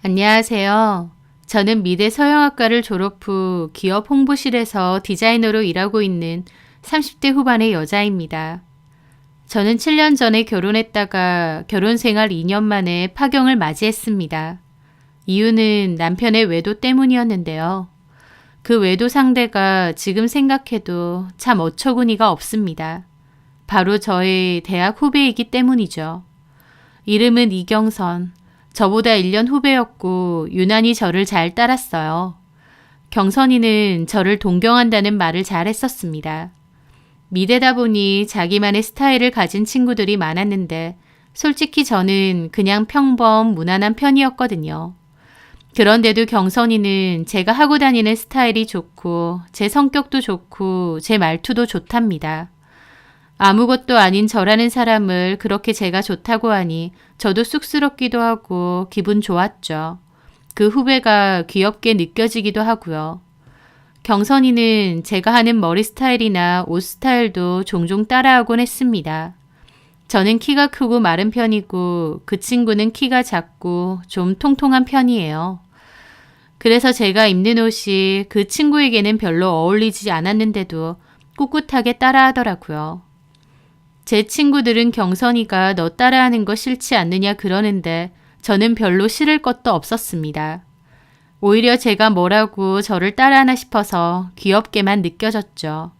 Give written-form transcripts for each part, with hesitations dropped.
안녕하세요. 저는 미대 서영학과를 졸업 후 기업 홍보실에서 디자이너로 일하고 있는 30대 후반의 여자입니다. 저는 7년 전에 결혼했다가 결혼 생활 2년 만에 파경을 맞이했습니다. 이유는 남편의 외도 때문이었는데요. 그 외도 상대가 지금 생각해도 참 어처구니가 없습니다. 바로 저의 대학 후배이기 때문이죠. 이름은 이경선. 저보다 1년 후배였고 유난히 저를 잘 따랐어요. 경선이는 저를 동경한다는 말을 잘 했었습니다. 미대다 보니 자기만의 스타일을 가진 친구들이 많았는데 솔직히 저는 그냥 평범 무난한 편이었거든요. 그런데도 경선이는 제가 하고 다니는 스타일이 좋고 제 성격도 좋고 제 말투도 좋답니다. 아무것도 아닌 저라는 사람을 그렇게 제가 좋다고 하니 저도 쑥스럽기도 하고 기분 좋았죠. 그 후배가 귀엽게 느껴지기도 하고요. 경선이는 제가 하는 머리 스타일이나 옷 스타일도 종종 따라하곤 했습니다. 저는 키가 크고 마른 편이고 그 친구는 키가 작고 좀 통통한 편이에요. 그래서 제가 입는 옷이 그 친구에게는 별로 어울리지 않았는데도 꿋꿋하게 따라하더라고요. 제 친구들은 경선이가 너 따라하는 거 싫지 않느냐 그러는데 저는 별로 싫을 것도 없었습니다. 오히려 제가 뭐라고 저를 따라하나 싶어서 귀엽게만 느껴졌죠.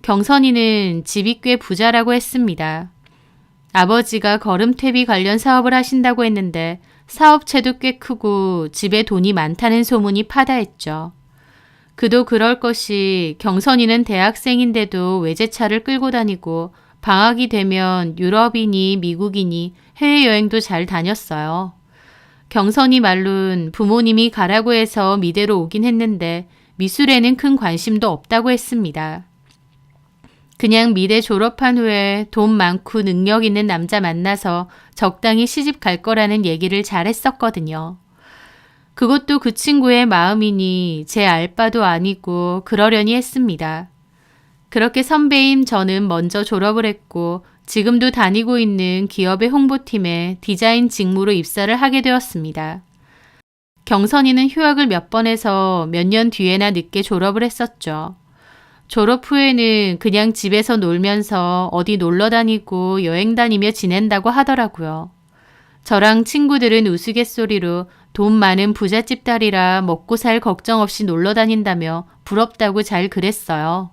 경선이는 집이 꽤 부자라고 했습니다. 아버지가 거름퇴비 관련 사업을 하신다고 했는데 사업체도 꽤 크고 집에 돈이 많다는 소문이 파다했죠. 그도 그럴 것이 경선이는 대학생인데도 외제차를 끌고 다니고 방학이 되면 유럽이니 미국이니 해외여행도 잘 다녔어요. 경선이 말론 부모님이 가라고 해서 미대로 오긴 했는데 미술에는 큰 관심도 없다고 했습니다. 그냥 미대 졸업한 후에 돈 많고 능력 있는 남자 만나서 적당히 시집 갈 거라는 얘기를 잘 했었거든요. 그것도 그 친구의 마음이니 제 알바도 아니고 그러려니 했습니다. 그렇게 선배인 저는 먼저 졸업을 했고 지금도 다니고 있는 기업의 홍보팀에 디자인 직무로 입사를 하게 되었습니다. 경선이는 휴학을 몇 번 해서 몇 년 뒤에나 늦게 졸업을 했었죠. 졸업 후에는 그냥 집에서 놀면서 어디 놀러 다니고 여행 다니며 지낸다고 하더라고요. 저랑 친구들은 우스갯소리로 돈 많은 부잣집 딸이라 먹고 살 걱정 없이 놀러 다닌다며 부럽다고 잘 그랬어요.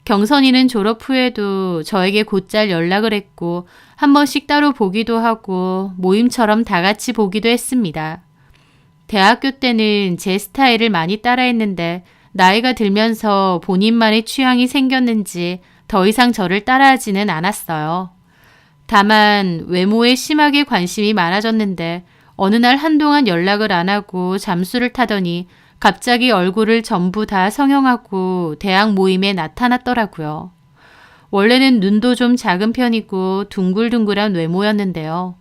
경선이는 졸업 후에도 저에게 곧잘 연락을 했고 한 번씩 따로 보기도 하고 모임처럼 다 같이 보기도 했습니다. 대학교 때는 제 스타일을 많이 따라했는데 나이가 들면서 본인만의 취향이 생겼는지 더 이상 저를 따라하지는 않았어요. 다만 외모에 심하게 관심이 많아졌는데 어느 날 한동안 연락을 안 하고 잠수를 타더니 갑자기 얼굴을 전부 다 성형하고 대학 모임에 나타났더라고요. 원래는 눈도 좀 작은 편이고 둥글둥글한 외모였는데요.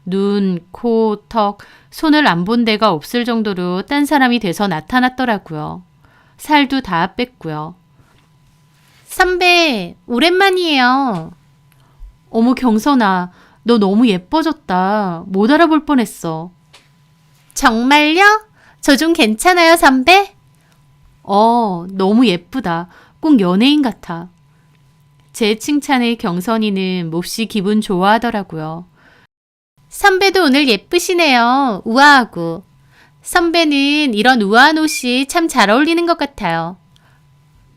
눈, 코, 턱, 손을 안 본 데가 없을 정도로 딴 사람이 돼서 나타났더라고요. 살도 다 뺐고요. 선배, 오랜만이에요. 어머 경선아, 너 너무 예뻐졌다. 못 알아볼 뻔했어. 정말요? 저 좀 괜찮아요, 선배? 너무 예쁘다. 꼭 연예인 같아. 제 칭찬에 경선이는 몹시 기분 좋아하더라고요. 선배도 오늘 예쁘시네요. 우아하고. 선배는 이런 우아한 옷이 참 잘 어울리는 것 같아요.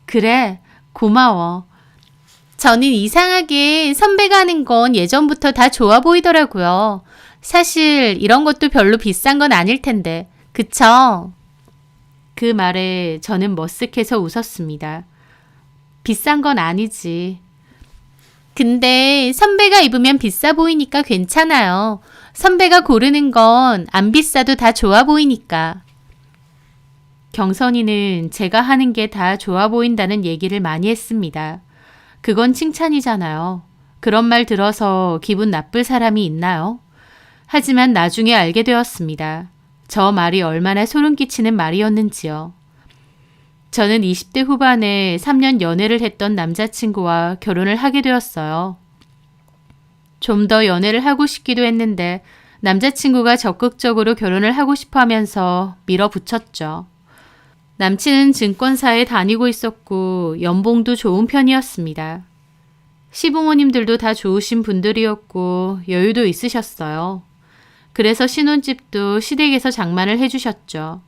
그래, 고마워. 저는 이상하게 선배가 하는 건 예전부터 다 좋아 보이더라고요. 사실 이런 것도 별로 비싼 건 아닐 텐데. 그쵸? 그 말에 저는 머쓱해서 웃었습니다. 비싼 건 아니지. 근데 선배가 입으면 비싸 보이니까 괜찮아요. 선배가 고르는 건 안 비싸도 다 좋아 보이니까. 경선이는 제가 하는 게 다 좋아 보인다는 얘기를 많이 했습니다. 그건 칭찬이잖아요. 그런 말 들어서 기분 나쁠 사람이 있나요? 하지만 나중에 알게 되었습니다. 저 말이 얼마나 소름 끼치는 말이었는지요. 저는 20대 후반에 3년 연애를 했던 남자친구와 결혼을 하게 되었어요. 좀 더 연애를 하고 싶기도 했는데 남자친구가 적극적으로 결혼을 하고 싶어 하면서 밀어붙였죠. 남친은 증권사에 다니고 있었고 연봉도 좋은 편이었습니다. 시부모님들도 다 좋으신 분들이었고 여유도 있으셨어요. 그래서 신혼집도 시댁에서 장만을 해주셨죠.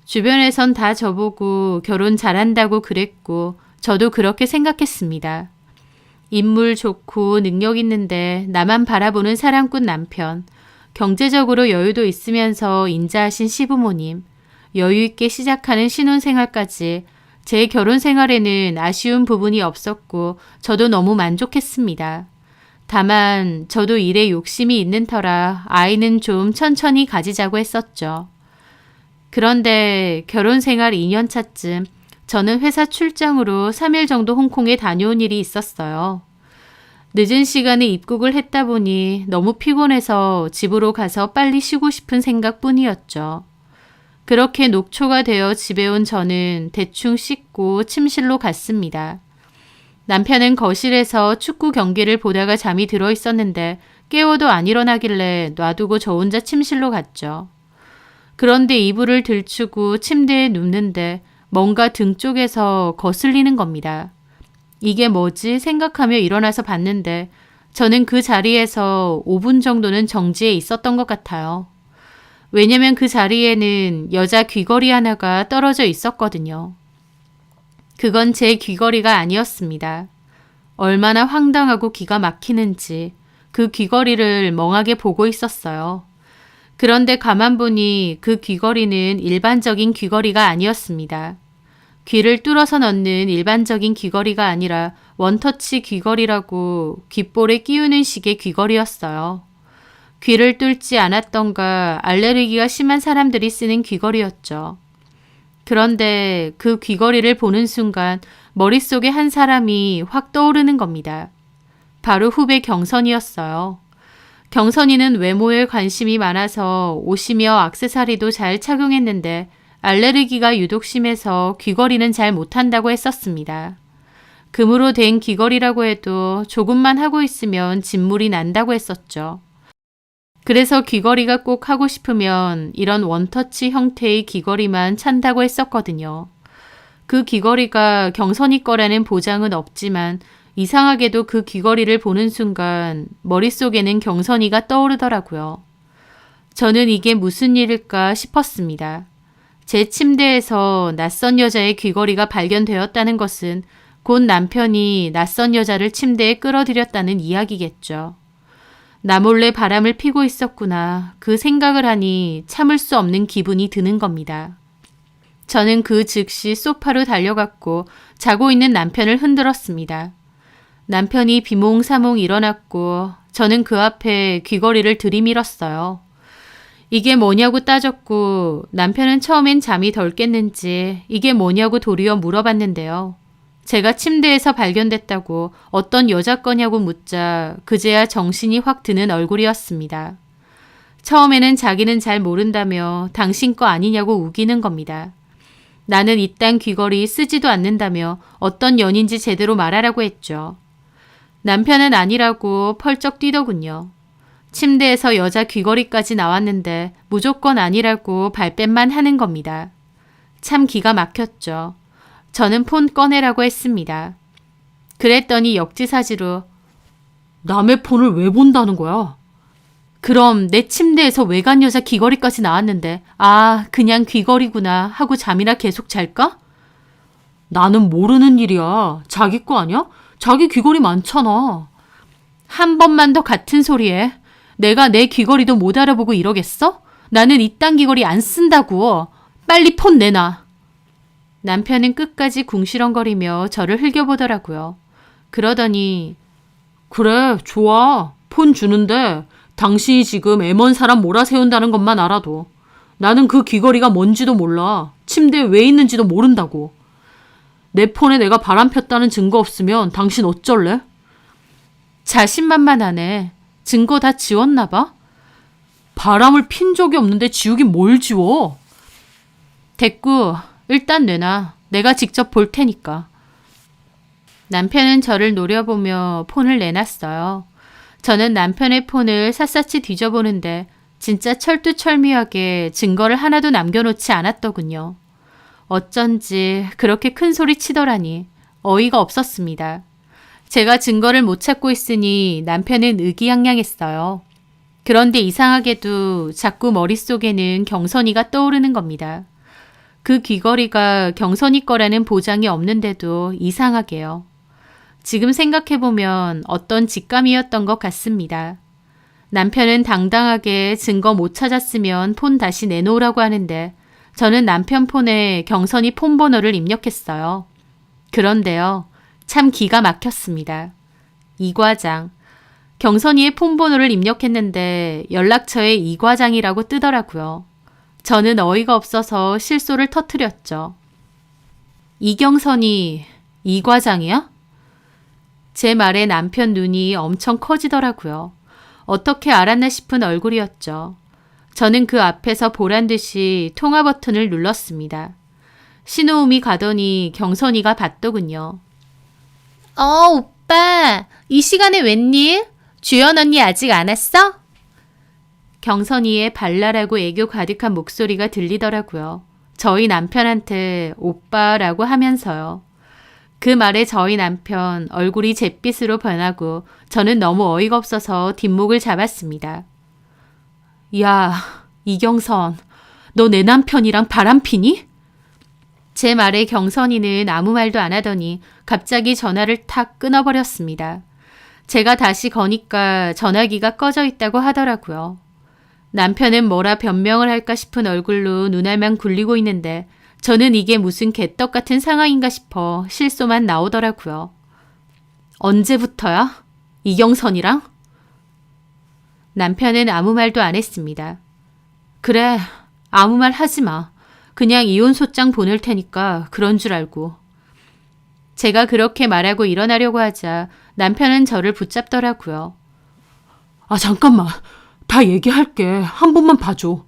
주변에선 다 저보고 결혼 잘한다고 그랬고 저도 그렇게 생각했습니다. 인물 좋고 능력 있는데 나만 바라보는 사랑꾼 남편, 경제적으로 여유도 있으면서 인자하신 시부모님, 여유 있게 시작하는 신혼생활까지 제 결혼 생활에는 아쉬운 부분이 없었고 저도 너무 만족했습니다. 다만 저도 일에 욕심이 있는 터라 아이는 좀 천천히 가지자고 했었죠. 그런데 결혼 생활 2년 차쯤 저는 회사 출장으로 3일 정도 홍콩에 다녀온 일이 있었어요. 늦은 시간에 입국을 했다 보니 너무 피곤해서 집으로 가서 빨리 쉬고 싶은 생각뿐이었죠. 그렇게 녹초가 되어 집에 온 저는 대충 씻고 침실로 갔습니다. 남편은 거실에서 축구 경기를 보다가 잠이 들어 있었는데 깨워도 안 일어나길래 놔두고 저 혼자 침실로 갔죠. 그런데 이불을 들추고 침대에 눕는데 뭔가 등 쪽에서 거슬리는 겁니다. 이게 뭐지 생각하며 일어나서 봤는데 저는 그 자리에서 5분 정도는 정지해 있었던 것 같아요. 왜냐면 그 자리에는 여자 귀걸이 하나가 떨어져 있었거든요. 그건 제 귀걸이가 아니었습니다. 얼마나 황당하고 기가 막히는지 그 귀걸이를 멍하게 보고 있었어요. 그런데 가만 보니 그 귀걸이는 일반적인 귀걸이가 아니었습니다. 귀를 뚫어서 넣는 일반적인 귀걸이가 아니라 원터치 귀걸이라고 귓볼에 끼우는 식의 귀걸이였어요. 귀를 뚫지 않았던가 알레르기가 심한 사람들이 쓰는 귀걸이였죠. 그런데 그 귀걸이를 보는 순간 머릿속에 한 사람이 확 떠오르는 겁니다. 바로 후배 경선이었어요. 경선이는 외모에 관심이 많아서 옷이며 액세서리도 잘 착용했는데 알레르기가 유독 심해서 귀걸이는 잘 못한다고 했었습니다. 금으로 된 귀걸이라고 해도 조금만 하고 있으면 진물이 난다고 했었죠. 그래서 귀걸이가 꼭 하고 싶으면 이런 원터치 형태의 귀걸이만 찬다고 했었거든요. 그 귀걸이가 경선이 거라는 보장은 없지만 이상하게도 그 귀걸이를 보는 순간 머릿속에는 경선이가 떠오르더라고요. 저는 이게 무슨 일일까 싶었습니다. 제 침대에서 낯선 여자의 귀걸이가 발견되었다는 것은 곧 남편이 낯선 여자를 침대에 끌어들였다는 이야기겠죠. 나 몰래 바람을 피고 있었구나. 그 생각을 하니 참을 수 없는 기분이 드는 겁니다. 저는 그 즉시 소파로 달려갔고 자고 있는 남편을 흔들었습니다. 남편이 비몽사몽 일어났고 저는 그 앞에 귀걸이를 들이밀었어요. 이게 뭐냐고 따졌고 남편은 처음엔 잠이 덜 깼는지 이게 뭐냐고 도리어 물어봤는데요. 제가 침대에서 발견됐다고 어떤 여자 거냐고 묻자 그제야 정신이 확 드는 얼굴이었습니다. 처음에는 자기는 잘 모른다며 당신 거 아니냐고 우기는 겁니다. 나는 이딴 귀걸이 쓰지도 않는다며 어떤 연인지 제대로 말하라고 했죠. 남편은 아니라고 펄쩍 뛰더군요. 침대에서 여자 귀걸이까지 나왔는데 무조건 아니라고 발뺌만 하는 겁니다. 참 기가 막혔죠. 저는 폰 꺼내라고 했습니다. 그랬더니 역지사지로 남의 폰을 왜 본다는 거야? 그럼 내 침대에서 외간 여자 귀걸이까지 나왔는데 아 그냥 귀걸이구나 하고 잠이나 계속 잘까? 나는 모르는 일이야. 자기 거 아니야? 자기 귀걸이 많잖아. 한 번만 더 같은 소리 해. 내가 내 귀걸이도 못 알아보고 이러겠어? 나는 이딴 귀걸이 안 쓴다고. 빨리 폰 내놔. 남편은 끝까지 궁시렁거리며 저를 흘겨보더라고요. 그러더니 그래 좋아. 폰 주는데 당신이 지금 애먼 사람 몰아세운다는 것만 알아도 나는 그 귀걸이가 뭔지도 몰라. 침대에 왜 있는지도 모른다고. 내 폰에 내가 바람 폈다는 증거 없으면 당신 어쩔래? 자신만만하네. 증거 다 지웠나 봐? 바람을 핀 적이 없는데 지우긴 뭘 지워? 됐고 일단 내놔. 내가 직접 볼 테니까. 남편은 저를 노려보며 폰을 내놨어요. 저는 남편의 폰을 샅샅이 뒤져보는데 진짜 철두철미하게 증거를 하나도 남겨놓지 않았더군요. 어쩐지 그렇게 큰 소리 치더라니 어이가 없었습니다. 제가 증거를 못 찾고 있으니 남편은 의기양양했어요. 그런데 이상하게도 자꾸 머릿속에는 경선이가 떠오르는 겁니다. 그 귀걸이가 경선이 거라는 보장이 없는데도 이상하게요. 지금 생각해보면 어떤 직감이었던 것 같습니다. 남편은 당당하게 증거 못 찾았으면 폰 다시 내놓으라고 하는데 저는 남편 폰에 경선이 폰 번호를 입력했어요. 그런데요, 참 기가 막혔습니다. 이 과장. 경선이의 폰 번호를 입력했는데 연락처에 이 과장이라고 뜨더라고요. 저는 어이가 없어서 실소를 터뜨렸죠. 이경선이 이 과장이야? 제 말에 남편 눈이 엄청 커지더라고요. 어떻게 알았나 싶은 얼굴이었죠. 저는 그 앞에서 보란 듯이 통화 버튼을 눌렀습니다. 신호음이 가더니 경선이가 받더군요. 오빠, 이 시간에 웬일? 주연 언니 아직 안 왔어? 경선이의 발랄하고 애교 가득한 목소리가 들리더라고요. 저희 남편한테 오빠라고 하면서요. 그 말에 저희 남편 얼굴이 잿빛으로 변하고 저는 너무 어이가 없어서 뒷목을 잡았습니다. 야, 이경선, 너 내 남편이랑 바람피니? 제 말에 경선이는 아무 말도 안 하더니 갑자기 전화를 탁 끊어버렸습니다. 제가 다시 거니까 전화기가 꺼져 있다고 하더라고요. 남편은 뭐라 변명을 할까 싶은 얼굴로 눈알만 굴리고 있는데 저는 이게 무슨 개떡 같은 상황인가 싶어 실소만 나오더라고요. 언제부터야? 이경선이랑? 남편은 아무 말도 안 했습니다. 그래, 아무 말 하지 마. 그냥 이혼소장 보낼 테니까 그런 줄 알고. 제가 그렇게 말하고 일어나려고 하자 남편은 저를 붙잡더라고요. 잠깐만. 다 얘기할게. 한 번만 봐줘.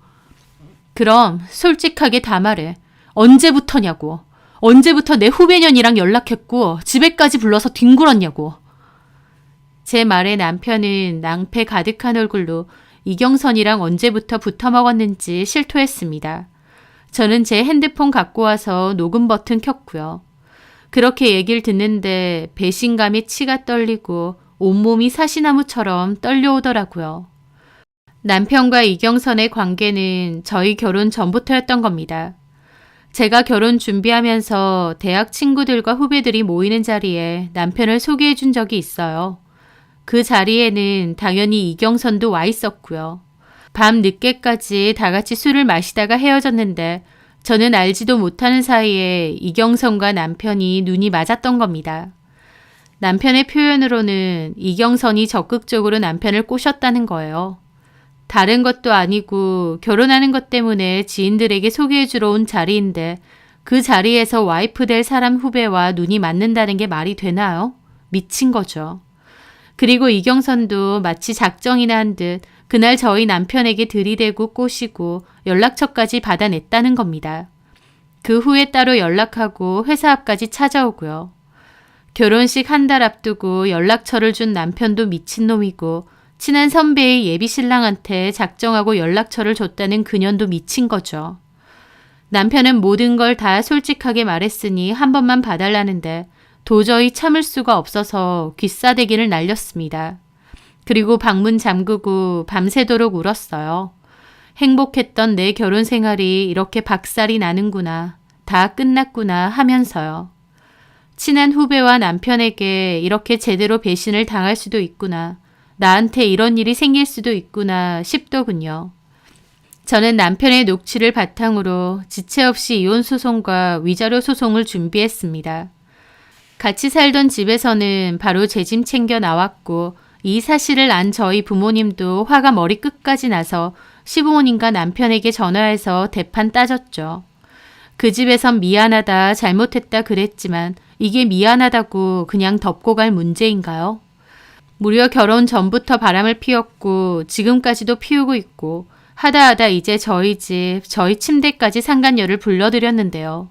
그럼 솔직하게 다 말해. 언제부터냐고. 언제부터 내 후배년이랑 연락했고 집에까지 불러서 뒹굴었냐고. 제 말에 남편은 낭패 가득한 얼굴로 이경선이랑 언제부터 붙어먹었는지 실토했습니다. 저는 제 핸드폰 갖고 와서 녹음 버튼 켰고요. 그렇게 얘기를 듣는데 배신감에 치가 떨리고 온몸이 사시나무처럼 떨려오더라고요. 남편과 이경선의 관계는 저희 결혼 전부터였던 겁니다. 제가 결혼 준비하면서 대학 친구들과 후배들이 모이는 자리에 남편을 소개해 준 적이 있어요. 그 자리에는 당연히 이경선도 와 있었고요. 밤 늦게까지 다 같이 술을 마시다가 헤어졌는데 저는 알지도 못하는 사이에 이경선과 남편이 눈이 맞았던 겁니다. 남편의 표현으로는 이경선이 적극적으로 남편을 꼬셨다는 거예요. 다른 것도 아니고 결혼하는 것 때문에 지인들에게 소개해주러 온 자리인데 그 자리에서 와이프 될 사람 후배와 눈이 맞는다는 게 말이 되나요? 미친 거죠. 그리고 이경선도 마치 작정이나 한 듯 그날 저희 남편에게 들이대고 꼬시고 연락처까지 받아냈다는 겁니다. 그 후에 따로 연락하고 회사 앞까지 찾아오고요. 결혼식 한 달 앞두고 연락처를 준 남편도 미친놈이고 친한 선배의 예비 신랑한테 작정하고 연락처를 줬다는 그년도 미친 거죠. 남편은 모든 걸 다 솔직하게 말했으니 한 번만 봐달라는데 도저히 참을 수가 없어서 귀싸대기를 날렸습니다. 그리고 방문 잠그고 밤새도록 울었어요. 행복했던 내 결혼 생활이 이렇게 박살이 나는구나. 다 끝났구나 하면서요. 친한 후배와 남편에게 이렇게 제대로 배신을 당할 수도 있구나. 나한테 이런 일이 생길 수도 있구나 싶더군요. 저는 남편의 녹취를 바탕으로 지체 없이 이혼 소송과 위자료 소송을 준비했습니다. 같이 살던 집에서는 바로 제 짐 챙겨 나왔고 이 사실을 안 저희 부모님도 화가 머리끝까지 나서 시부모님과 남편에게 전화해서 대판 따졌죠. 그 집에선 미안하다, 잘못했다 그랬지만 이게 미안하다고 그냥 덮고 갈 문제인가요? 무려 결혼 전부터 바람을 피웠고 지금까지도 피우고 있고 하다 이제 저희 집, 저희 침대까지 상간녀를 불러들였는데요.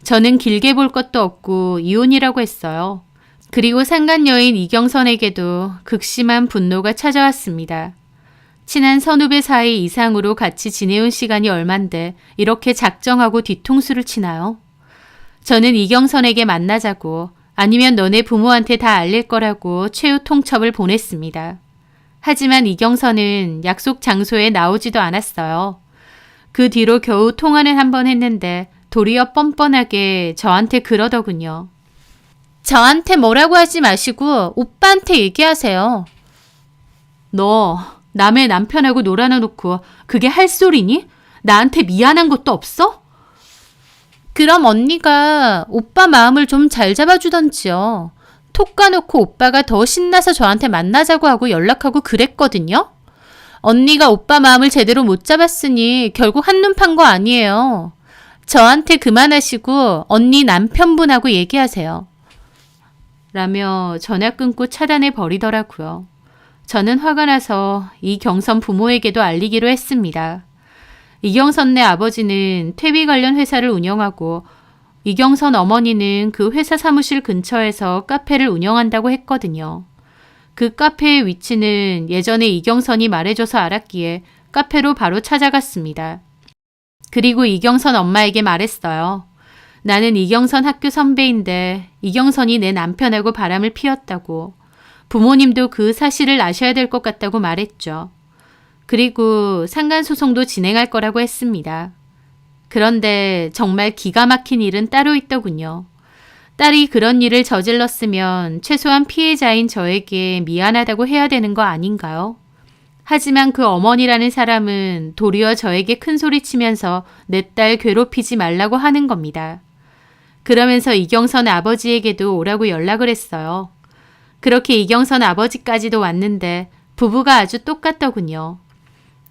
저는 길게 볼 것도 없고 이혼이라고 했어요. 그리고 상간녀인 이경선에게도 극심한 분노가 찾아왔습니다. 친한 선후배 사이 이상으로 같이 지내온 시간이 얼만데 이렇게 작정하고 뒤통수를 치나요? 저는 이경선에게 만나자고 아니면 너네 부모한테 다 알릴 거라고 최후 통첩을 보냈습니다. 하지만 이경선은 약속 장소에 나오지도 않았어요. 그 뒤로 겨우 통화는 한 번 했는데 도리어 뻔뻔하게 저한테 그러더군요. 저한테 뭐라고 하지 마시고 오빠한테 얘기하세요. 너 남의 남편하고 놀아놓고 그게 할 소리니? 나한테 미안한 것도 없어? 그럼 언니가 오빠 마음을 좀 잘 잡아주던지요. 톡 까놓고 오빠가 더 신나서 저한테 만나자고 하고 연락하고 그랬거든요. 언니가 오빠 마음을 제대로 못 잡았으니 결국 한눈 판 거 아니에요. 저한테 그만하시고 언니 남편분하고 얘기하세요. 라며 전화 끊고 차단해 버리더라고요. 저는 화가 나서 이경선 부모에게도 알리기로 했습니다. 이경선네 아버지는 퇴비 관련 회사를 운영하고 이경선 어머니는 그 회사 사무실 근처에서 카페를 운영한다고 했거든요. 그 카페의 위치는 예전에 이경선이 말해줘서 알았기에 카페로 바로 찾아갔습니다. 그리고 이경선 엄마에게 말했어요. 나는 이경선 학교 선배인데 이경선이 내 남편하고 바람을 피웠다고. 부모님도 그 사실을 아셔야 될 것 같다고 말했죠. 그리고 상간소송도 진행할 거라고 했습니다. 그런데 정말 기가 막힌 일은 따로 있더군요. 딸이 그런 일을 저질렀으면 최소한 피해자인 저에게 미안하다고 해야 되는 거 아닌가요? 하지만 그 어머니라는 사람은 도리어 저에게 큰 소리 치면서 내 딸 괴롭히지 말라고 하는 겁니다. 그러면서 이경선 아버지에게도 오라고 연락을 했어요. 그렇게 이경선 아버지까지도 왔는데 부부가 아주 똑같더군요.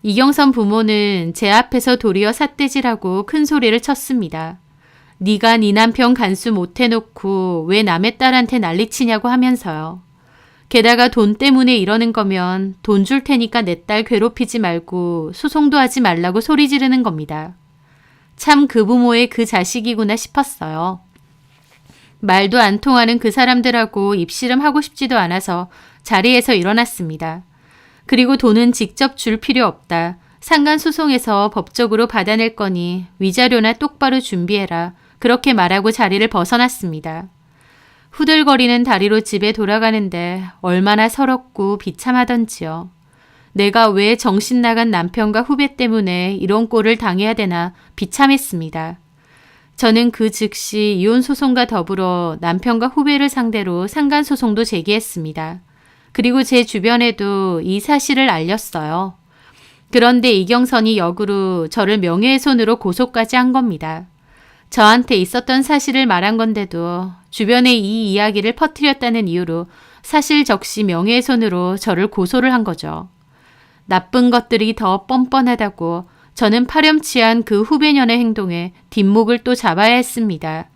이경선 부모는 제 앞에서 도리어 삿대질하고 큰 소리를 쳤습니다. 네가 네 남편 간수 못해놓고 왜 남의 딸한테 난리치냐고 하면서요. 게다가 돈 때문에 이러는 거면 돈 줄 테니까 내 딸 괴롭히지 말고 소송도 하지 말라고 소리 지르는 겁니다. 참 그 부모의 그 자식이구나 싶었어요. 말도 안 통하는 그 사람들하고 입씨름하고 싶지도 않아서 자리에서 일어났습니다. 그리고 돈은 직접 줄 필요 없다. 상간소송에서 법적으로 받아낼 거니 위자료나 똑바로 준비해라. 그렇게 말하고 자리를 벗어났습니다. 후들거리는 다리로 집에 돌아가는데 얼마나 서럽고 비참하던지요. 내가 왜 정신 나간 남편과 후배 때문에 이런 꼴을 당해야 되나 비참했습니다. 저는 그 즉시 이혼소송과 더불어 남편과 후배를 상대로 상간소송도 제기했습니다. 그리고 제 주변에도 이 사실을 알렸어요. 그런데 이경선이 역으로 저를 명예훼손으로 고소까지 한 겁니다. 저한테 있었던 사실을 말한 건데도 주변에 이 이야기를 퍼뜨렸다는 이유로 사실 적시 명예훼손으로 저를 고소를 한 거죠. 나쁜 것들이 더 뻔뻔하다고 저는 파렴치한 그 후배년의 행동에 뒷목을 또 잡아야 했습니다.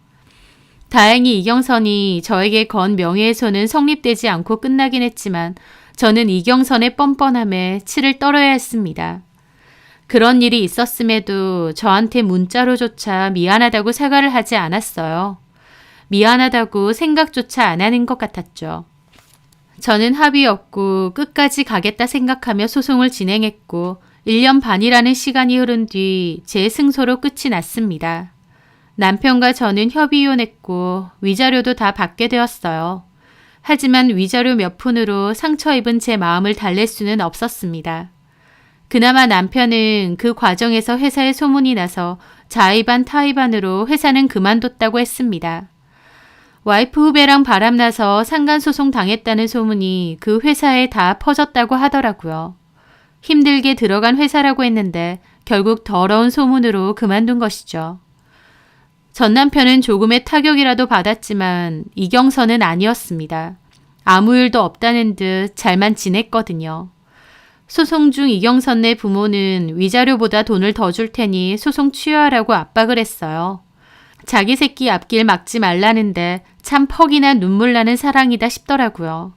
다행히 이경선이 저에게 건 명예훼손은 성립되지 않고 끝나긴 했지만 저는 이경선의 뻔뻔함에 치를 떨어야 했습니다. 그런 일이 있었음에도 저한테 문자로조차 미안하다고 사과를 하지 않았어요. 미안하다고 생각조차 안 하는 것 같았죠. 저는 합의 없고 끝까지 가겠다 생각하며 소송을 진행했고 1년 반이라는 시간이 흐른 뒤 제 승소로 끝이 났습니다. 남편과 저는 협의이혼했고 위자료도 다 받게 되었어요. 하지만 위자료 몇 푼으로 상처 입은 제 마음을 달랠 수는 없었습니다. 그나마 남편은 그 과정에서 회사에 소문이 나서 자의반 타의반으로 회사는 그만뒀다고 했습니다. 와이프 후배랑 바람나서 상간소송 당했다는 소문이 그 회사에 다 퍼졌다고 하더라고요. 힘들게 들어간 회사라고 했는데 결국 더러운 소문으로 그만둔 것이죠. 전 남편은 조금의 타격이라도 받았지만 이경선은 아니었습니다. 아무 일도 없다는 듯 잘만 지냈거든요. 소송 중 이경선네 부모는 위자료보다 돈을 더 줄 테니 소송 취하하라고 압박을 했어요. 자기 새끼 앞길 막지 말라는데 참 퍽이나 눈물 나는 사랑이다 싶더라고요.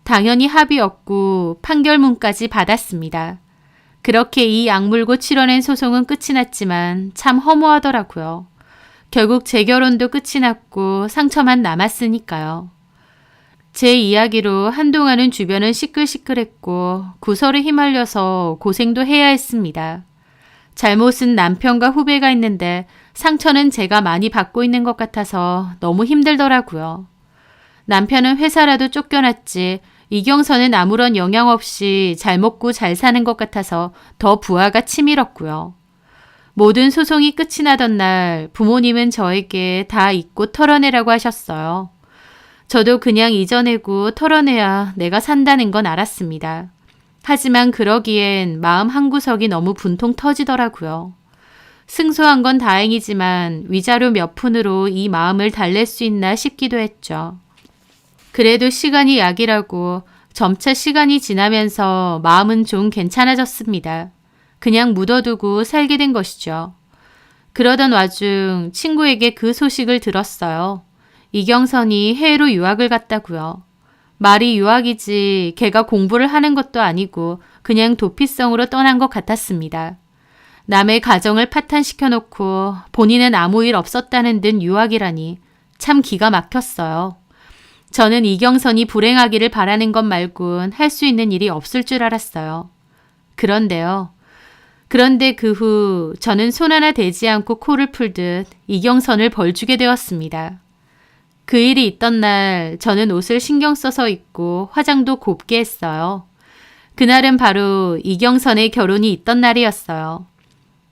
당연히 합의 없고 판결문까지 받았습니다. 그렇게 이 악물고 치러낸 소송은 끝이 났지만 참 허무하더라고요. 결국 제 결혼도 끝이 났고 상처만 남았으니까요. 제 이야기로 한동안은 주변은 시끌시끌했고 구설에 휘말려서 고생도 해야 했습니다. 잘못은 남편과 후배가 있는데 상처는 제가 많이 받고 있는 것 같아서 너무 힘들더라고요. 남편은 회사라도 쫓겨났지 이경선은 아무런 영향 없이 잘 먹고 잘 사는 것 같아서 더 부하가 치밀었고요. 모든 소송이 끝이 나던 날 부모님은 저에게 다 잊고 털어내라고 하셨어요. 저도 그냥 잊어내고 털어내야 내가 산다는 건 알았습니다. 하지만 그러기엔 마음 한구석이 너무 분통 터지더라고요. 승소한 건 다행이지만 위자료 몇 푼으로 이 마음을 달랠 수 있나 싶기도 했죠. 그래도 시간이 약이라고 점차 시간이 지나면서 마음은 좀 괜찮아졌습니다. 그냥 묻어두고 살게 된 것이죠. 그러던 와중 친구에게 그 소식을 들었어요. 이경선이 해외로 유학을 갔다고요. 말이 유학이지 걔가 공부를 하는 것도 아니고 그냥 도피성으로 떠난 것 같았습니다. 남의 가정을 파탄시켜놓고 본인은 아무 일 없었다는 듯 유학이라니 참 기가 막혔어요. 저는 이경선이 불행하기를 바라는 것 말곤 할 수 있는 일이 없을 줄 알았어요. 그런데 그 후 저는 손 하나 대지 않고 코를 풀듯 이경선을 벌주게 되었습니다. 그 일이 있던 날 저는 옷을 신경 써서 입고 화장도 곱게 했어요. 그날은 바로 이경선의 결혼이 있던 날이었어요.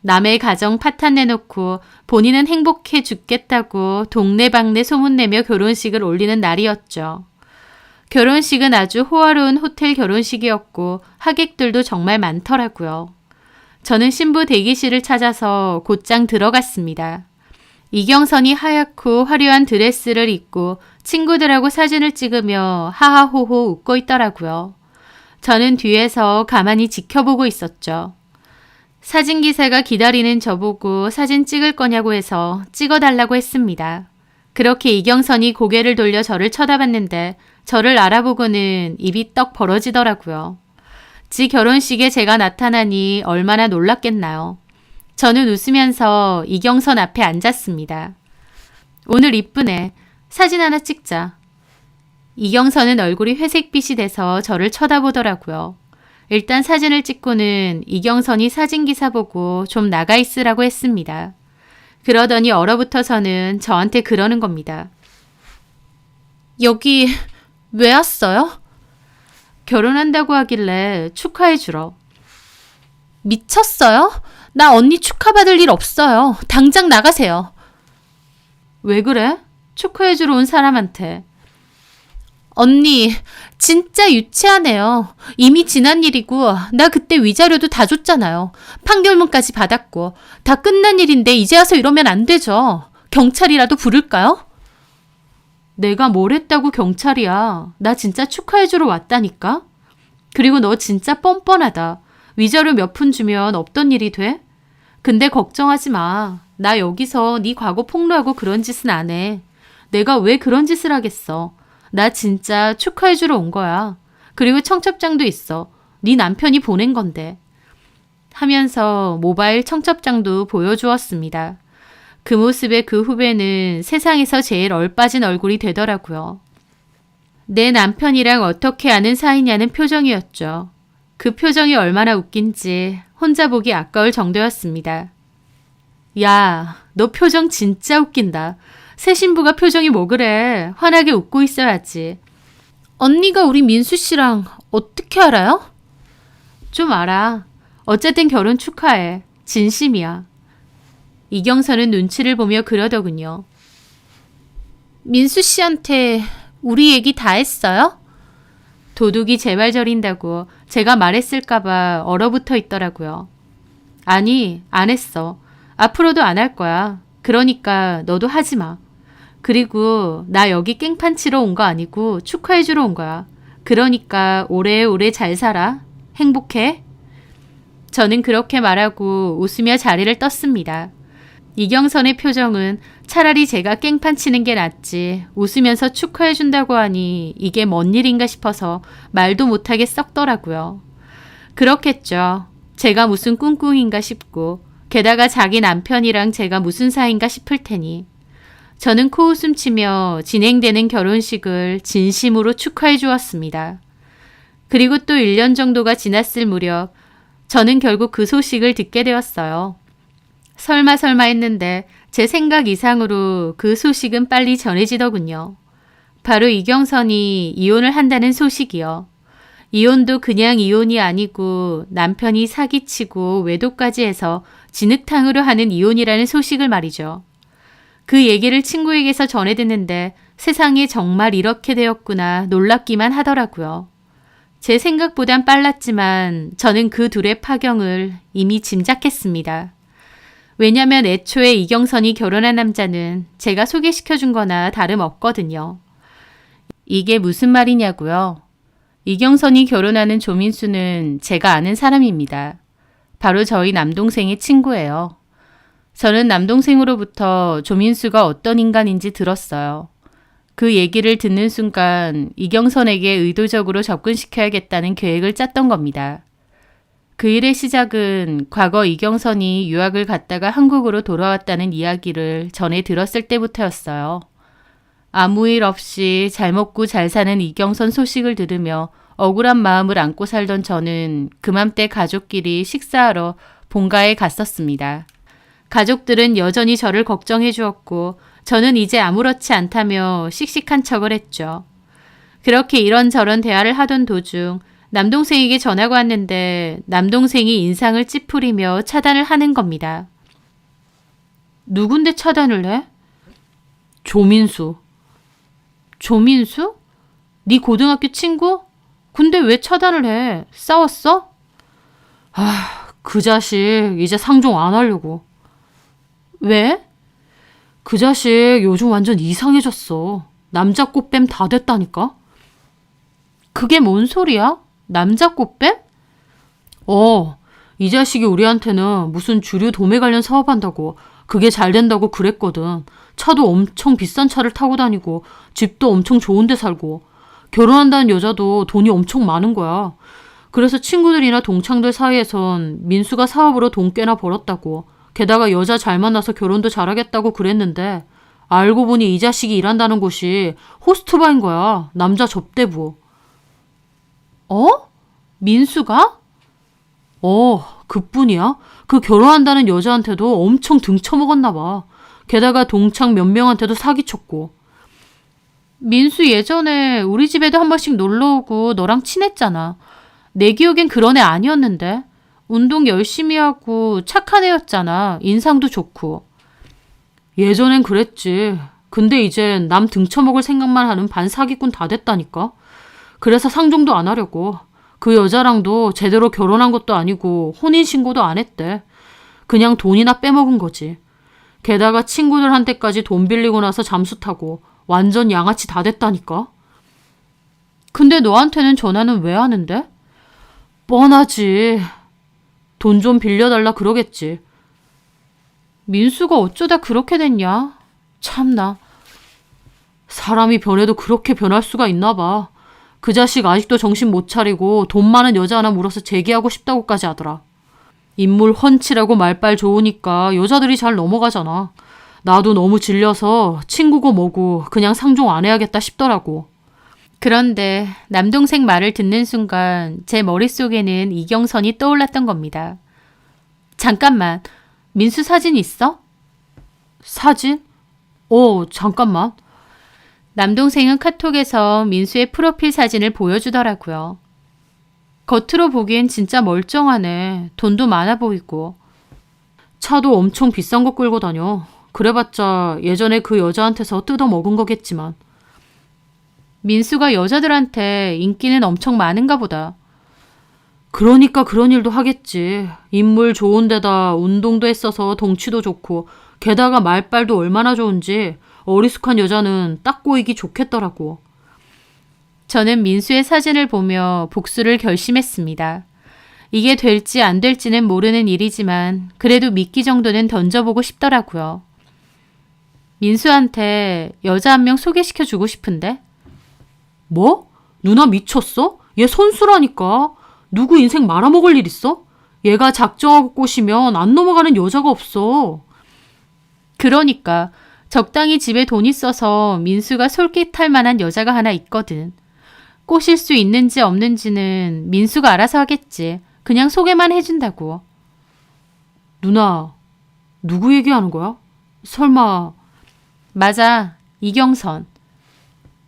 남의 가정 파탄 내놓고 본인은 행복해 죽겠다고 동네방네 소문내며 결혼식을 올리는 날이었죠. 결혼식은 아주 호화로운 호텔 결혼식이었고 하객들도 정말 많더라고요. 저는 신부 대기실을 찾아서 곧장 들어갔습니다. 이경선이 하얗고 화려한 드레스를 입고 친구들하고 사진을 찍으며 하하호호 웃고 있더라고요. 저는 뒤에서 가만히 지켜보고 있었죠. 사진기사가 기다리는 저보고 사진 찍을 거냐고 해서 찍어달라고 했습니다. 그렇게 이경선이 고개를 돌려 저를 쳐다봤는데 저를 알아보고는 입이 떡 벌어지더라고요. 지 결혼식에 제가 나타나니 얼마나 놀랐겠나요. 저는 웃으면서 이경선 앞에 앉았습니다. 오늘 이쁘네. 사진 하나 찍자. 이경선은 얼굴이 회색빛이 돼서 저를 쳐다보더라고요. 일단 사진을 찍고는 이경선이 사진기사 보고 좀 나가 있으라고 했습니다. 그러더니 얼어붙어서는 저한테 그러는 겁니다. 여기 왜 왔어요? 결혼한다고 하길래 축하해 주러. 미쳤어요? 나 언니 축하받을 일 없어요. 당장 나가세요. 왜 그래? 축하해 주러 온 사람한테. 언니, 진짜 유치하네요. 이미 지난 일이고 나 그때 위자료도 다 줬잖아요. 판결문까지 받았고 다 끝난 일인데 이제 와서 이러면 안 되죠. 경찰이라도 부를까요? 내가 뭘 했다고 경찰이야. 나 진짜 축하해주러 왔다니까. 그리고 너 진짜 뻔뻔하다. 위자료 몇 푼 주면 없던 일이 돼? 근데 걱정하지 마. 나 여기서 네 과거 폭로하고 그런 짓은 안 해. 내가 왜 그런 짓을 하겠어. 나 진짜 축하해주러 온 거야. 그리고 청첩장도 있어. 네 남편이 보낸 건데. 하면서 모바일 청첩장도 보여주었습니다. 그 모습에 그 후배는 세상에서 제일 얼빠진 얼굴이 되더라고요. 내 남편이랑 어떻게 아는 사이냐는 표정이었죠. 그 표정이 얼마나 웃긴지 혼자 보기 아까울 정도였습니다. 야, 너 표정 진짜 웃긴다. 새 신부가 표정이 뭐 그래. 환하게 웃고 있어야지. 언니가 우리 민수 씨랑 어떻게 알아요? 좀 알아. 어쨌든 결혼 축하해. 진심이야. 이경선은 눈치를 보며 그러더군요. 민수 씨한테 우리 얘기 다 했어요? 도둑이 제발 저린다고 제가 말했을까봐 얼어붙어 있더라고요. 아니, 안 했어. 앞으로도 안 할 거야. 그러니까 너도 하지 마. 그리고 나 여기 깽판 치러 온 거 아니고 축하해주러 온 거야. 그러니까 오래오래 잘 살아. 행복해. 저는 그렇게 말하고 웃으며 자리를 떴습니다. 이경선의 표정은 차라리 제가 깽판 치는 게 낫지 웃으면서 축하해준다고 하니 이게 뭔 일인가 싶어서 말도 못하게 썩더라고요. 그렇겠죠. 제가 무슨 꿍꿍인가 싶고 게다가 자기 남편이랑 제가 무슨 사이인가 싶을 테니. 저는 코웃음 치며 진행되는 결혼식을 진심으로 축하해 주었습니다. 그리고 또 1년 정도가 지났을 무렵 저는 결국 그 소식을 듣게 되었어요. 설마 했는데 제 생각 이상으로 그 소식은 빨리 전해지더군요. 바로 이경선이 이혼을 한다는 소식이요. 이혼도 그냥 이혼이 아니고 남편이 사기치고 외도까지 해서 진흙탕으로 하는 이혼이라는 소식을 말이죠. 그 얘기를 친구에게서 전해 듣는데 세상에 정말 이렇게 되었구나 놀랍기만 하더라고요. 제 생각보단 빨랐지만 저는 그 둘의 파경을 이미 짐작했습니다. 왜냐면 애초에 이경선이 결혼한 남자는 제가 소개시켜준 거나 다름없거든요. 이게 무슨 말이냐고요? 이경선이 결혼하는 조민수는 제가 아는 사람입니다. 바로 저희 남동생의 친구예요. 저는 남동생으로부터 조민수가 어떤 인간인지 들었어요. 그 얘기를 듣는 순간 이경선에게 의도적으로 접근시켜야겠다는 계획을 짰던 겁니다. 그 일의 시작은 과거 이경선이 유학을 갔다가 한국으로 돌아왔다는 이야기를 전해 들었을 때부터였어요. 아무 일 없이 잘 먹고 잘 사는 이경선 소식을 들으며 억울한 마음을 안고 살던 저는 그맘때 가족끼리 식사하러 본가에 갔었습니다. 가족들은 여전히 저를 걱정해 주었고 저는 이제 아무렇지 않다며 씩씩한 척을 했죠. 그렇게 이런저런 대화를 하던 도중 남동생에게 전화가 왔는데 남동생이 인상을 찌푸리며 차단을 하는 겁니다. 누군데 차단을 해? 조민수. 조민수? 네 고등학교 친구? 근데 왜 차단을 해? 싸웠어? 그 자식 이제 상종 안 하려고. 왜? 그 자식 요즘 완전 이상해졌어. 남자 꽃뱀 다 됐다니까? 그게 뭔 소리야? 남자 꽃뱀? 이 자식이 우리한테는 무슨 주류 도매 관련 사업한다고 그게 잘 된다고 그랬거든. 차도 엄청 비싼 차를 타고 다니고 집도 엄청 좋은 데 살고 결혼한다는 여자도 돈이 엄청 많은 거야. 그래서 친구들이나 동창들 사이에선 민수가 사업으로 돈 꽤나 벌었다고 게다가 여자 잘 만나서 결혼도 잘하겠다고 그랬는데 알고 보니 이 자식이 일한다는 곳이 호스트바인 거야. 남자 접대부. 민수가? 그뿐이야. 그 결혼한다는 여자한테도 엄청 등쳐먹었나 봐. 게다가 동창 몇 명한테도 사기쳤고. 민수 예전에 우리 집에도 한 번씩 놀러오고 너랑 친했잖아. 내 기억엔 그런 애 아니었는데. 운동 열심히 하고 착한 애였잖아. 인상도 좋고. 예전엔 그랬지. 근데 이젠 남 등쳐먹을 생각만 하는 반사기꾼 다 됐다니까. 그래서 상종도 안 하려고. 그 여자랑도 제대로 결혼한 것도 아니고 혼인신고도 안 했대. 그냥 돈이나 빼먹은 거지. 게다가 친구들한테까지 돈 빌리고 나서 잠수 타고 완전 양아치 다 됐다니까. 근데 너한테는 전화는 왜 하는데? 뻔하지. 돈 좀 빌려달라 그러겠지. 민수가 어쩌다 그렇게 됐냐? 참나. 사람이 변해도 그렇게 변할 수가 있나 봐. 그 자식 아직도 정신 못 차리고 돈 많은 여자 하나 물어서 재기하고 싶다고까지 하더라. 인물 훤칠하고 말빨 좋으니까 여자들이 잘 넘어가잖아. 나도 너무 질려서 친구고 뭐고 그냥 상종 안 해야겠다 싶더라고. 그런데 남동생 말을 듣는 순간 제 머릿속에는 이경선이 떠올랐던 겁니다. 잠깐만, 민수 사진 있어? 사진? 잠깐만. 남동생은 카톡에서 민수의 프로필 사진을 보여주더라고요. 겉으로 보기엔 진짜 멀쩡하네. 돈도 많아 보이고. 차도 엄청 비싼 거 끌고 다녀. 그래봤자 예전에 그 여자한테서 뜯어먹은 거겠지만. 민수가 여자들한테 인기는 엄청 많은가 보다. 그러니까 그런 일도 하겠지. 인물 좋은 데다 운동도 했어서 덩치도 좋고 게다가 말빨도 얼마나 좋은지 어리숙한 여자는 딱 꼬이기 좋겠더라고. 저는 민수의 사진을 보며 복수를 결심했습니다. 이게 될지 안 될지는 모르는 일이지만 그래도 미끼 정도는 던져보고 싶더라고요. 민수한테 여자 한 명 소개시켜주고 싶은데. 뭐? 누나 미쳤어? 얘 선수라니까. 누구 인생 말아먹을 일 있어? 얘가 작정하고 꼬시면 안 넘어가는 여자가 없어. 그러니까 적당히 집에 돈 있어서 민수가 솔깃할 만한 여자가 하나 있거든. 꼬실 수 있는지 없는지는 민수가 알아서 하겠지. 그냥 소개만 해준다고. 누나, 누구 얘기하는 거야? 설마. 맞아, 이경선.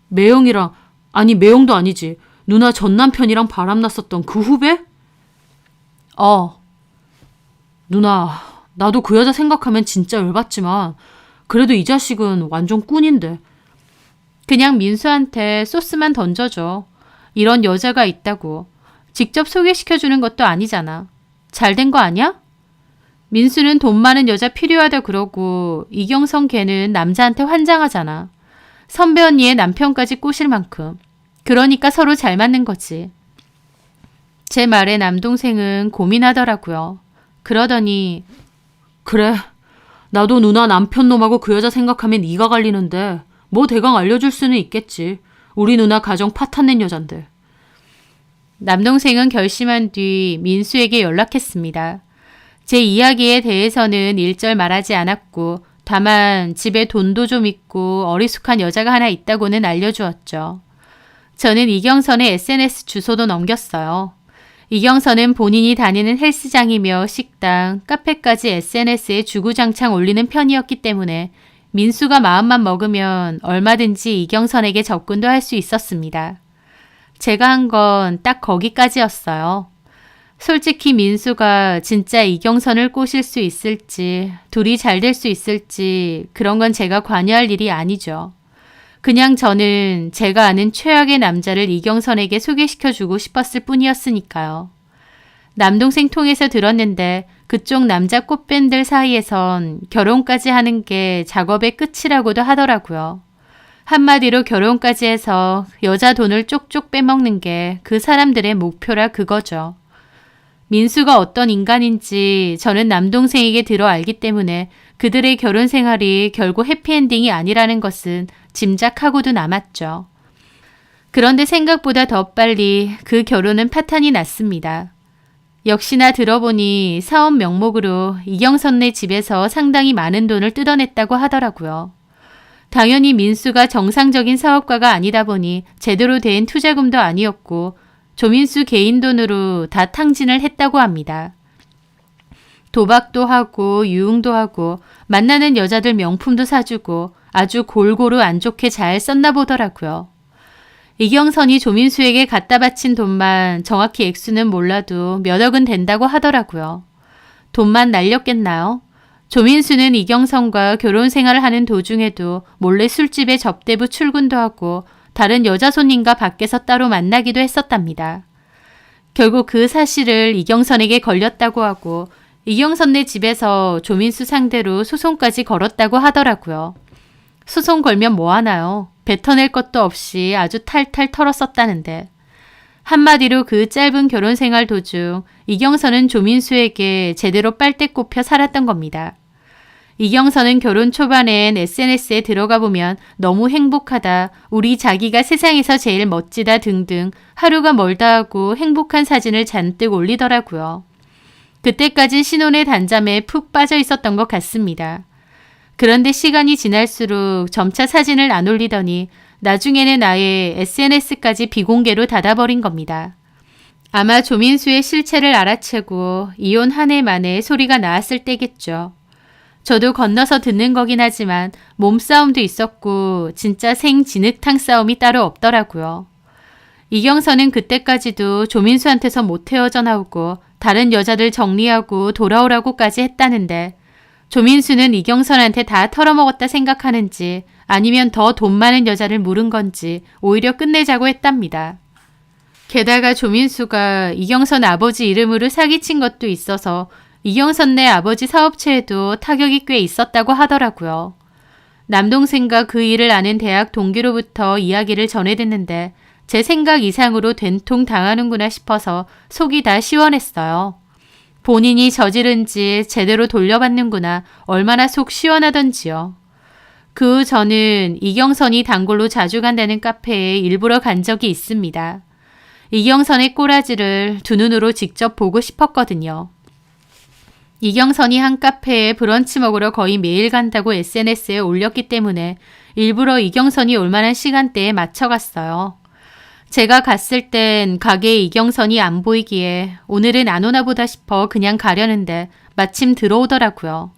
매형이랑, 아니 매형도 아니지. 누나 전 남편이랑 바람났었던 그 후배? 누나, 나도 그 여자 생각하면 진짜 열받지만 그래도 이 자식은 완전 꾼인데. 그냥 민수한테 소스만 던져줘. 이런 여자가 있다고. 직접 소개시켜주는 것도 아니잖아. 잘 된 거 아니야? 민수는 돈 많은 여자 필요하다 그러고 이경선 걔는 남자한테 환장하잖아. 선배 언니의 남편까지 꼬실 만큼. 그러니까 서로 잘 맞는 거지. 제 말에 남동생은 고민하더라고요. 그러더니 그래, 나도 누나 남편 놈하고 그 여자 생각하면 이가 갈리는데 뭐 대강 알려줄 수는 있겠지. 우리 누나 가정 파탄낸 여잔데. 남동생은 결심한 뒤 민수에게 연락했습니다. 제 이야기에 대해서는 일절 말하지 않았고 다만 집에 돈도 좀 있고 어리숙한 여자가 하나 있다고는 알려주었죠. 저는 이경선의 SNS 주소도 넘겼어요. 이경선은 본인이 다니는 헬스장이며 식당, 카페까지 SNS에 주구장창 올리는 편이었기 때문에 민수가 마음만 먹으면 얼마든지 이경선에게 접근도 할 수 있었습니다. 제가 한 건 딱 거기까지였어요. 솔직히 민수가 진짜 이경선을 꼬실 수 있을지, 둘이 잘 될 수 있을지 그런 건 제가 관여할 일이 아니죠. 그냥 저는 제가 아는 최악의 남자를 이경선에게 소개시켜주고 싶었을 뿐이었으니까요. 남동생 통해서 들었는데 그쪽 남자 꽃뱀들 사이에선 결혼까지 하는 게 작업의 끝이라고도 하더라고요. 한마디로 결혼까지 해서 여자 돈을 쪽쪽 빼먹는 게 그 사람들의 목표라 그거죠. 민수가 어떤 인간인지 저는 남동생에게 들어 알기 때문에 그들의 결혼 생활이 결국 해피엔딩이 아니라는 것은 짐작하고도 남았죠. 그런데 생각보다 더 빨리 그 결혼은 파탄이 났습니다. 역시나 들어보니 사업 명목으로 이경선네 집에서 상당히 많은 돈을 뜯어냈다고 하더라고요. 당연히 민수가 정상적인 사업가가 아니다 보니 제대로 된 투자금도 아니었고 조민수 개인 돈으로 다 탕진을 했다고 합니다. 도박도 하고 유흥도 하고 만나는 여자들 명품도 사주고 아주 골고루 안 좋게 잘 썼나 보더라고요. 이경선이 조민수에게 갖다 바친 돈만 정확히 액수는 몰라도 몇 억은 된다고 하더라고요. 돈만 날렸겠나요? 조민수는 이경선과 결혼 생활을 하는 도중에도 몰래 술집에 접대부 출근도 하고 다른 여자 손님과 밖에서 따로 만나기도 했었답니다. 결국 그 사실을 이경선에게 걸렸다고 하고 이경선네 집에서 조민수 상대로 소송까지 걸었다고 하더라고요. 소송 걸면 뭐하나요? 뱉어낼 것도 없이 아주 탈탈 털었었다는데. 한마디로 그 짧은 결혼 생활 도중 이경선은 조민수에게 제대로 빨대 꼽혀 살았던 겁니다. 이경선은 결혼 초반엔 SNS에 들어가 보면 너무 행복하다, 우리 자기가 세상에서 제일 멋지다 등등 하루가 멀다 하고 행복한 사진을 잔뜩 올리더라고요. 그때까진 신혼의 단잠에 푹 빠져 있었던 것 같습니다. 그런데 시간이 지날수록 점차 사진을 안 올리더니 나중에는 아예 SNS까지 비공개로 닫아버린 겁니다. 아마 조민수의 실체를 알아채고 이혼 한 해 만에 소리가 나왔을 때겠죠. 저도 건너서 듣는 거긴 하지만 몸싸움도 있었고 진짜 생진흙탕 싸움이 따로 없더라고요. 이경선은 그때까지도 조민수한테서 못 헤어져 나오고 다른 여자들 정리하고 돌아오라고까지 했다는데 조민수는 이경선한테 다 털어먹었다 생각하는지 아니면 더 돈 많은 여자를 물은 건지 오히려 끝내자고 했답니다. 게다가 조민수가 이경선 아버지 이름으로 사기친 것도 있어서 이경선네 아버지 사업체에도 타격이 꽤 있었다고 하더라고요. 남동생과 그 일을 아는 대학 동기로부터 이야기를 전해듣는데 제 생각 이상으로 된통 당하는구나 싶어서 속이 다 시원했어요. 본인이 저지른 짓 제대로 돌려받는구나 얼마나 속 시원하던지요. 그 후 저는 이경선이 단골로 자주 간다는 카페에 일부러 간 적이 있습니다. 이경선의 꼬라지를 두 눈으로 직접 보고 싶었거든요. 이경선이 한 카페에 브런치 먹으러 거의 매일 간다고 SNS에 올렸기 때문에 일부러 이경선이 올 만한 시간대에 맞춰갔어요. 제가 갔을 땐 가게에 이경선이 안 보이기에 오늘은 안 오나 보다 싶어 그냥 가려는데 마침 들어오더라고요.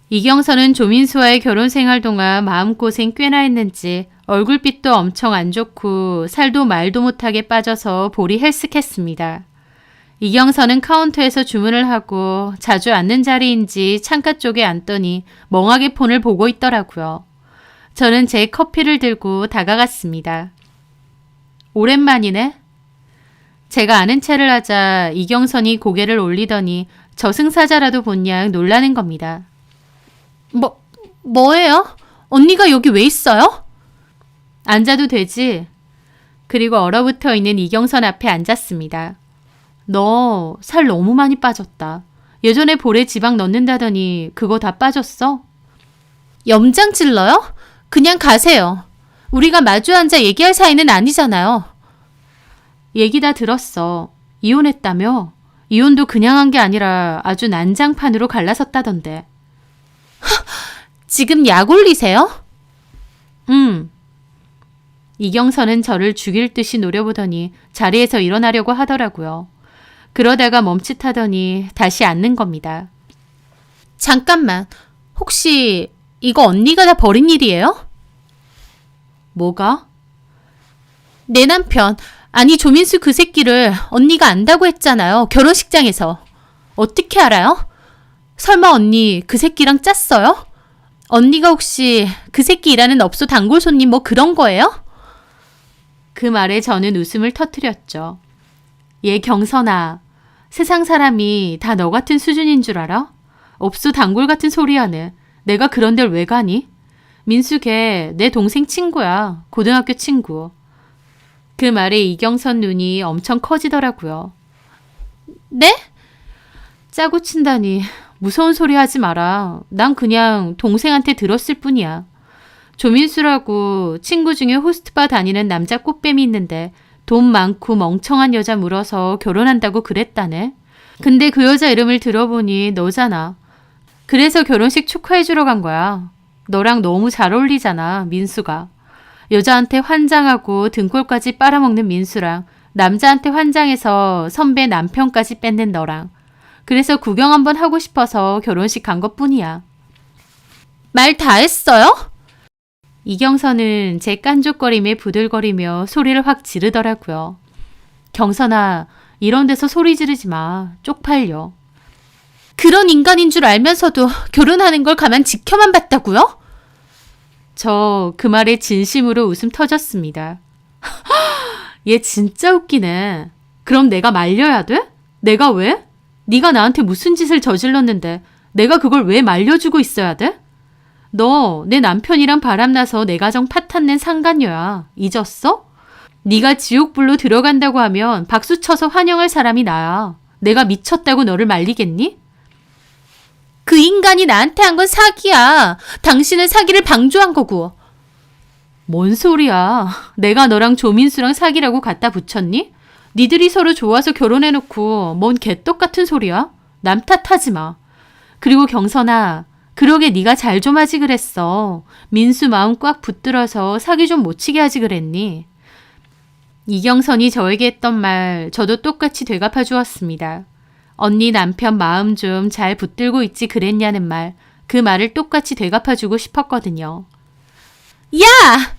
이경선은 조민수와의 결혼 생활 동안 마음고생 꽤나 했는지 얼굴빛도 엄청 안 좋고 살도 말도 못하게 빠져서 볼이 헬쓱했습니다. 이경선은 카운터에서 주문을 하고 자주 앉는 자리인지 창가 쪽에 앉더니 멍하게 폰을 보고 있더라고요. 저는 제 커피를 들고 다가갔습니다. 오랜만이네? 제가 아는 체를 하자 이경선이 고개를 올리더니 저승사자라도 본 양 놀라는 겁니다. 뭐예요? 언니가 여기 왜 있어요? 앉아도 되지? 그리고 얼어붙어 있는 이경선 앞에 앉았습니다. 너 살 너무 많이 빠졌다. 예전에 볼에 지방 넣는다더니 그거 다 빠졌어? 염장 찔러요? 그냥 가세요. 우리가 마주 앉아 얘기할 사이는 아니잖아요. 얘기 다 들었어. 이혼했다며? 이혼도 그냥 한 게 아니라 아주 난장판으로 갈라섰다던데. 지금 약 올리세요? 이경선은 저를 죽일 듯이 노려보더니 자리에서 일어나려고 하더라고요. 그러다가 멈칫하더니 다시 앉는 겁니다. 잠깐만, 혹시 이거 언니가 다 버린 일이에요? 뭐가? 내 남편, 아니 조민수 그 새끼를 언니가 안다고 했잖아요. 결혼식장에서. 어떻게 알아요? 설마 언니 그 새끼랑 짰어요? 언니가 혹시 그 새끼 일하는 업소 단골 손님 뭐 그런 거예요? 그 말에 저는 웃음을 터뜨렸죠. 얘 경선아, 세상 사람이 다 너 같은 수준인 줄 알아? 업소 단골 같은 소리 하네. 내가 그런 데를 왜 가니? 민수 걔 내 동생 친구야. 고등학교 친구. 그 말에 이경선 눈이 엄청 커지더라고요. 네? 짜고 친다니 무서운 소리 하지 마라. 난 그냥 동생한테 들었을 뿐이야. 조민수라고 친구 중에 호스트바 다니는 남자 꽃뱀이 있는데 돈 많고 멍청한 여자 물어서 결혼한다고 그랬다네. 근데 그 여자 이름을 들어보니 너잖아. 그래서 결혼식 축하해주러 간 거야. 너랑 너무 잘 어울리잖아, 민수가. 여자한테 환장하고 등골까지 빨아먹는 민수랑 남자한테 환장해서 선배 남편까지 뺏는 너랑. 그래서 구경 한번 하고 싶어서 결혼식 간 것뿐이야. 말 다 했어요? 이경선은 제 깐족거림에 부들거리며 소리를 확 지르더라고요. 경선아, 이런 데서 소리 지르지 마. 쪽팔려. 그런 인간인 줄 알면서도 결혼하는 걸 가만 지켜만 봤다고요? 저 그 말에 진심으로 웃음 터졌습니다. 얘 진짜 웃기네. 그럼 내가 말려야 돼? 내가 왜? 네가 나한테 무슨 짓을 저질렀는데 내가 그걸 왜 말려주고 있어야 돼? 너 내 남편이랑 바람나서 내 가정 파탄낸 상간녀야. 잊었어? 네가 지옥불로 들어간다고 하면 박수 쳐서 환영할 사람이 나야. 내가 미쳤다고 너를 말리겠니? 그 인간이 나한테 한 건 사기야. 당신은 사기를 방조한 거고. 뭔 소리야. 내가 너랑 조민수랑 사기라고 갖다 붙였니? 니들이 서로 좋아서 결혼해놓고 뭔 개떡 같은 소리야? 남 탓하지 마. 그리고 경선아, 그러게 네가 잘 좀 하지 그랬어. 민수 마음 꽉 붙들어서 사기 좀 못 치게 하지 그랬니? 이경선이 저에게 했던 말 저도 똑같이 되갚아 주었습니다. 언니 남편 마음 좀 잘 붙들고 있지 그랬냐는 말, 그 말을 똑같이 되갚아주고 싶었거든요. 야!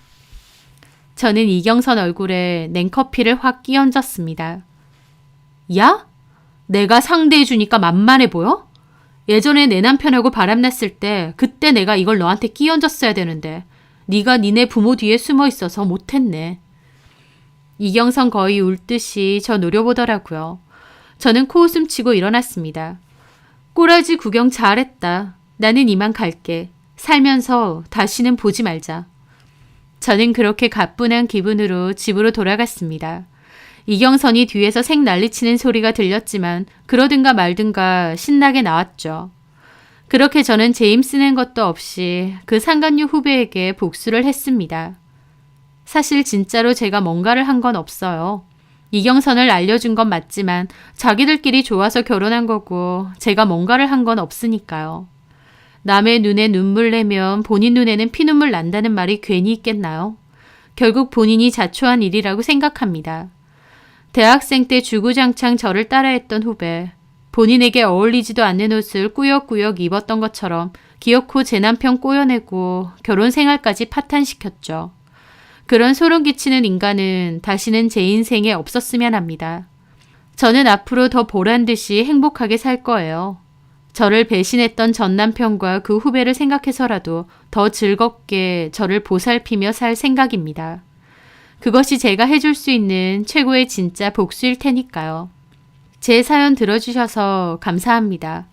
저는 이경선 얼굴에 냉커피를 확 끼얹었습니다. 야? 내가 상대해주니까 만만해 보여? 예전에 내 남편하고 바람났을 때 그때 내가 이걸 너한테 끼얹었어야 되는데 네가 니네 부모 뒤에 숨어 있어서 못했네. 이경선 거의 울듯이 저 노려보더라고요. 저는 코웃음 치고 일어났습니다. 꼬라지 구경 잘했다. 나는 이만 갈게. 살면서 다시는 보지 말자. 저는 그렇게 가뿐한 기분으로 집으로 돌아갔습니다. 이경선이 뒤에서 색 난리치는 소리가 들렸지만 그러든가 말든가 신나게 나왔죠. 그렇게 저는 제 힘 쓰는 것도 없이 그 상간녀 후배에게 복수를 했습니다. 사실 진짜로 제가 뭔가를 한 건 없어요. 이경선을 알려준 건 맞지만 자기들끼리 좋아서 결혼한 거고 제가 뭔가를 한 건 없으니까요. 남의 눈에 눈물 내면 본인 눈에는 피눈물 난다는 말이 괜히 있겠나요? 결국 본인이 자초한 일이라고 생각합니다. 대학생 때 주구장창 저를 따라했던 후배. 본인에게 어울리지도 않는 옷을 꾸역꾸역 입었던 것처럼 기어코 제 남편 꼬여내고 결혼 생활까지 파탄시켰죠. 그런 소름 끼치는 인간은 다시는 제 인생에 없었으면 합니다. 저는 앞으로 더 보란듯이 행복하게 살 거예요. 저를 배신했던 전 남편과 그 후배를 생각해서라도 더 즐겁게 저를 보살피며 살 생각입니다. 그것이 제가 해줄 수 있는 최고의 진짜 복수일 테니까요. 제 사연 들어주셔서 감사합니다.